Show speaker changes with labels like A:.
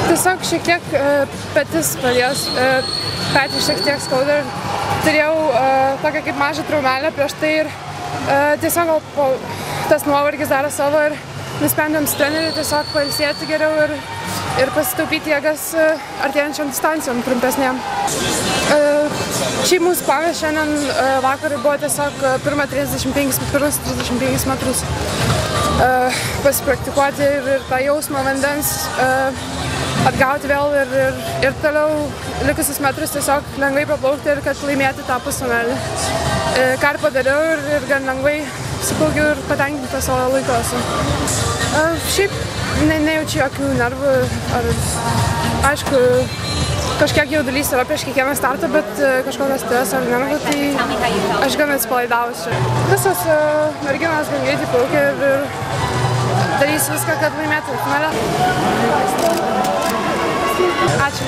A: Tiesiog šiek tiek petis pradės, petį šiek tiek skauda ir turėjau tokią kaip mažą traumelę prieš tai ir tiesiog gal tas nuovargis daro savo ir nusprendėm su treneriu tiesiog pailsėti geriau ir pasitaupyti jėgas artėjančiam distancijom trumpesnėm. Šiaip mūsų planas šiandien vakarui buvo tiesiog pirmus 35 metrus pasipraktikuoti ir tą jausmą vandens atgauti vėl ir toliau likusius metrus tiesiog lengvai paplaukti ir kad laimėti tą pusfinalį. Ką ir padariau ir gan lengvai suplaukiau ir patenkinta savo laiku esu. Šiaip nejaučiu jokių nervų, aišku, kažkiek jaudulys yra prieš kiekvieną startą, bet kažkokio streso ar nervų, tai aš gan atsipalaidavus čia. Visos merginos gan greitai plaukia ir darys viską, kad laimėtų finale. Ačiū.